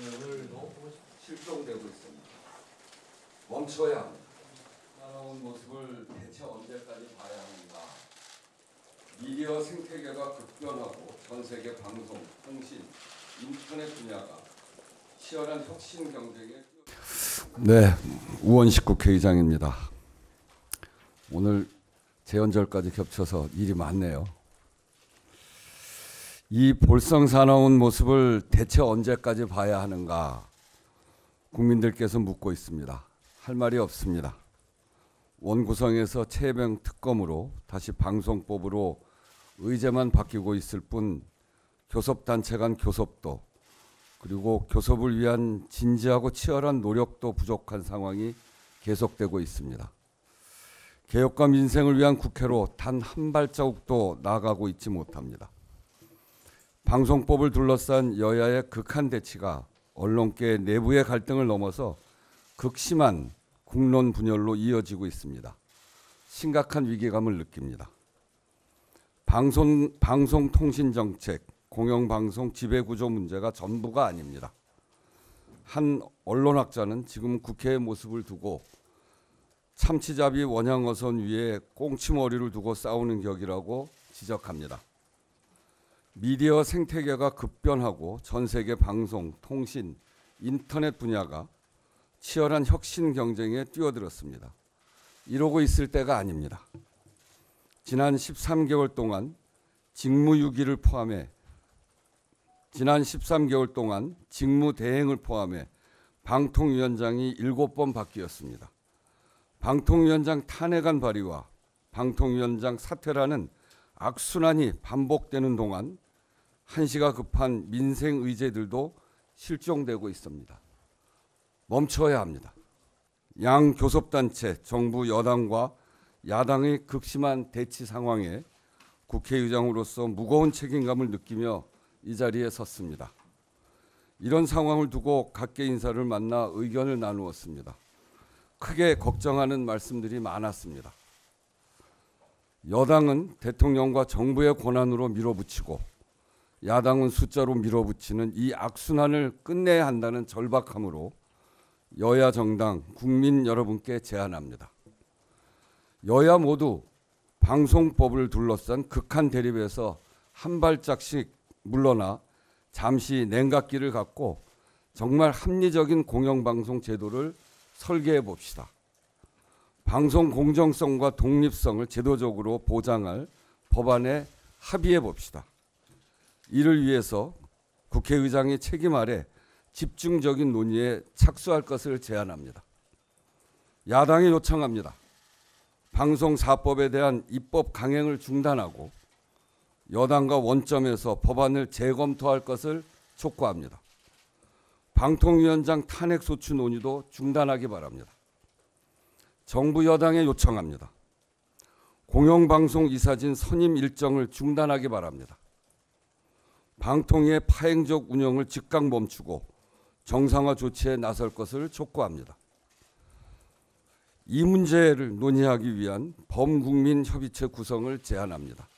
오늘도 실종되고 있습니다. 멈춰야 합니다. 살아온 모습을 대체 언제까지 봐야 하는가. 미디어 생태계가 급변하고 전 세계 방송, 통신, 인터넷 분야가 치열한 혁신 경쟁에 네, 우원식 국회의장입니다. 오늘 재연절까지 겹쳐서 일이 많네요. 이 볼썽사나운 모습을 대체 언제까지 봐야 하는가 국민들께서 묻고 있습니다. 할 말이 없습니다. 원구성에서 최혜병 특검으로 다시 방송법으로 의제만 바뀌고 있을 뿐 교섭단체 간 교섭도 그리고 교섭을 위한 진지하고 치열한 노력도 부족한 상황이 계속되고 있습니다. 개혁과 민생을 위한 국회로 단 한 발자국도 나아가고 있지 못합니다. 방송법을 둘러싼 여야의 극한 대치가 언론계 내부의 갈등을 넘어서 극심한 국론 분열로 이어지고 있습니다. 심각한 위기감을 느낍니다. 방송통신정책, 공영방송 지배구조 문제가 전부가 아닙니다. 한 언론학자는 지금 국회의 모습을 두고 참치잡이 원양어선 위에 꽁치머리를 두고 싸우는 격이라고 지적합니다. 미디어 생태계가 급변하고 전 세계 방송, 통신, 인터넷 분야가 치열한 혁신 경쟁에 뛰어들었습니다. 이러고 있을 때가 아닙니다. 지난 13개월 동안 직무유기를 포함해 직무대행을 포함해 방통위원장이 7번 바뀌었습니다. 방통위원장 탄핵안 발의와 방통위원장 사퇴라는 악순환이 반복되는 동안 한시가 급한 민생 의제들도 실종되고 있습니다. 멈춰야 합니다. 양 교섭단체, 정부 여당과 야당의 극심한 대치 상황에 국회의장으로서 무거운 책임감을 느끼며 이 자리에 섰습니다. 이런 상황을 두고 각계 인사를 만나 의견을 나누었습니다. 크게 걱정하는 말씀들이 많았습니다. 여당은 대통령과 정부의 권한으로 밀어붙이고 야당은 숫자로 밀어붙이는 이 악순환을 끝내야 한다는 절박함으로 여야 정당, 국민 여러분께 제안합니다. 여야 모두 방송법을 둘러싼 극한 대립에서 한 발짝씩 물러나 잠시 냉각기를 갖고 정말 합리적인 공영방송 제도를 설계해 봅시다. 방송 공정성과 독립성을 제도적으로 보장할 법안에 합의해 봅시다. 이를 위해서 국회의장의 책임 아래 집중적인 논의에 착수할 것을 제안합니다. 야당이 요청합니다. 방송사법에 대한 입법 강행을 중단하고 여당과 원점에서 법안을 재검토할 것을 촉구합니다. 방통위원장 탄핵소추 논의도 중단하기 바랍니다. 정부 여당에 요청합니다. 공영방송 이사진 선임 일정을 중단하기 바랍니다. 방통위의 파행적 운영을 즉각 멈추고 정상화 조치에 나설 것을 촉구합니다. 이 문제를 논의하기 위한 범국민협의체 구성을 제안합니다.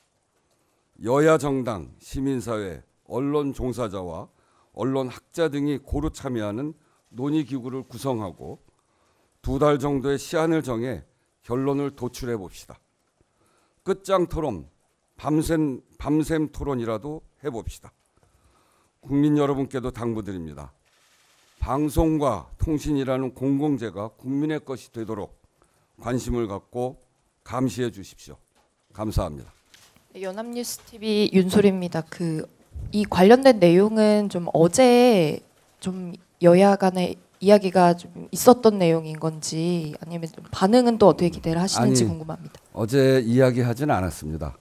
여야 정당, 시민사회, 언론 종사자와 언론 학자 등이 고루 참여하는 논의기구를 구성하고 2달 정도의 시한을 정해 결론을 도출해 봅시다. 끝장 토론, 밤샘 토론이라도 해봅시다. 국민 여러분께도 당부드립니다. 방송과 통신이라는 공공재가 국민의 것이 되도록 관심을 갖고 감시해 주십시오. 감사합니다. 연합뉴스TV 윤소리입니다. 이 관련된 내용은 좀 어제 좀 여야 간의 이야기가 좀 있었던 내용인 건지 아니면 좀 반응은 또 어떻게 기대를 하시는지 궁금합니다. 어제 이야기하지는 않았습니다.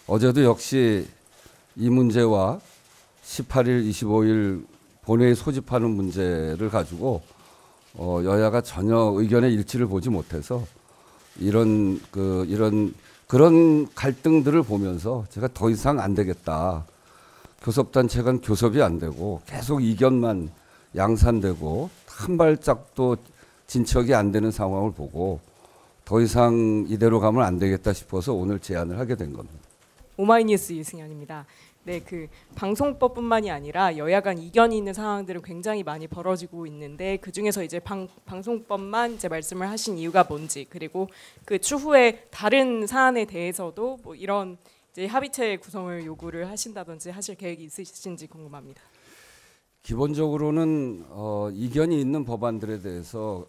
어제도 역시 이 문제와 18일, 25일 본회의 소집하는 문제를 가지고 여야가 전혀 의견의 일치를 보지 못해서 그런 갈등들을 보면서 제가 더 이상 안 되겠다. 교섭단체 간 교섭이 안 되고 계속 이견만 양산되고 한 발짝도 진척이 안 되는 상황을 보고 더 이상 이대로 가면 안 되겠다 싶어서 오늘 제안을 하게 된 겁니다. 오마이뉴스 유승현입니다. 네, 그 방송법뿐만이 아니라 여야 간 이견이 있는 상황들은 굉장히 많이 벌어지고 있는데 그 중에서 이제 방송법만 이제 말씀을 하신 이유가 뭔지, 그리고 그 추후에 다른 사안에 대해서도 뭐 이런 이제 합의체 구성을 요구를 하신다든지 하실 계획이 있으신지 궁금합니다. 기본적으로는 이견이 있는 법안들에 대해서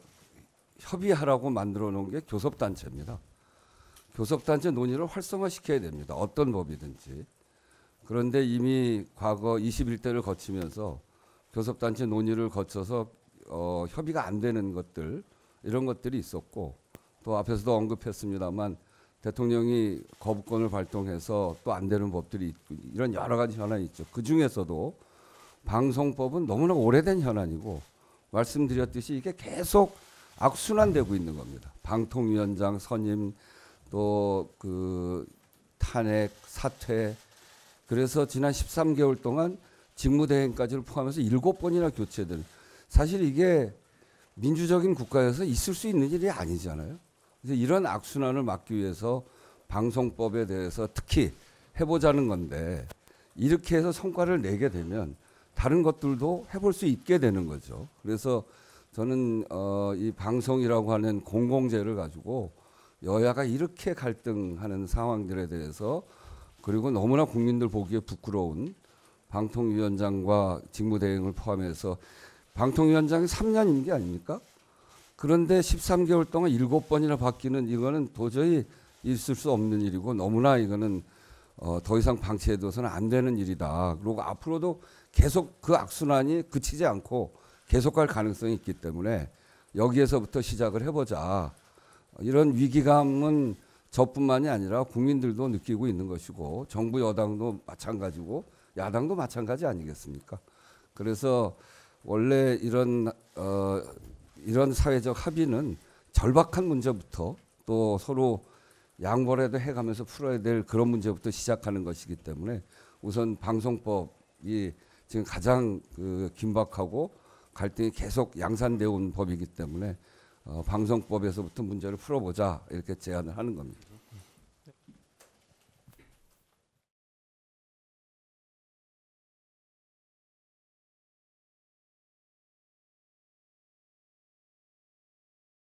협의하라고 만들어 놓은 게 교섭단체입니다. 교섭단체 논의를 활성화시켜야 됩니다. 어떤 법이든지. 그런데 이미 과거 21대를 거치면서 교섭단체 논의를 거쳐서 협의가 안 되는 것들, 이런 것들이 있었고, 또 앞에서도 언급했습니다만 대통령이 거부권을 발동해서 또 안 되는 법들이 있고, 이런 여러 가지 현안이 있죠. 그 중에서도 방송법은 너무나 오래된 현안이고, 말씀드렸듯이 이게 계속 악순환되고 있는 겁니다. 방통위원장 선임, 또 그 탄핵, 사퇴, 그래서 지난 13개월 동안 직무대행까지를 포함해서 7번이나 교체된, 사실 이게 민주적인 국가에서 있을 수 있는 일이 아니잖아요. 그래서 이런 악순환을 막기 위해서 방송법에 대해서 특히 해보자는 건데, 이렇게 해서 성과를 내게 되면 다른 것들도 해볼 수 있게 되는 거죠. 그래서 저는 이 방송이라고 하는 공공재를 가지고 여야가 이렇게 갈등하는 상황들에 대해서, 그리고 너무나 국민들 보기에 부끄러운 방통위원장과 직무대행을 포함해서, 방통위원장이 3년인 게 아닙니까? 그런데 13개월 동안 7번이나 바뀌는, 이거는 도저히 있을 수 없는 일이고, 너무나 이거는 더 이상 방치해둬서는 안 되는 일이다. 그리고 앞으로도 계속 그 악순환이 그치지 않고 계속할 가능성이 있기 때문에 여기에서부터 시작을 해보자. 이런 위기감은 저뿐만이 아니라 국민들도 느끼고 있는 것이고, 정부 여당도 마찬가지고 야당도 마찬가지 아니겠습니까? 그래서 원래 이런 사회적 합의는 절박한 문제부터, 또 서로 양보라도 해가면서 풀어야 될 그런 문제부터 시작하는 것이기 때문에, 우선 방송법이 지금 가장 긴박하고 갈등이 계속 양산되어 온 법이기 때문에 방송법에서부터 문제를 풀어보자, 이렇게 제안을 하는 겁니다.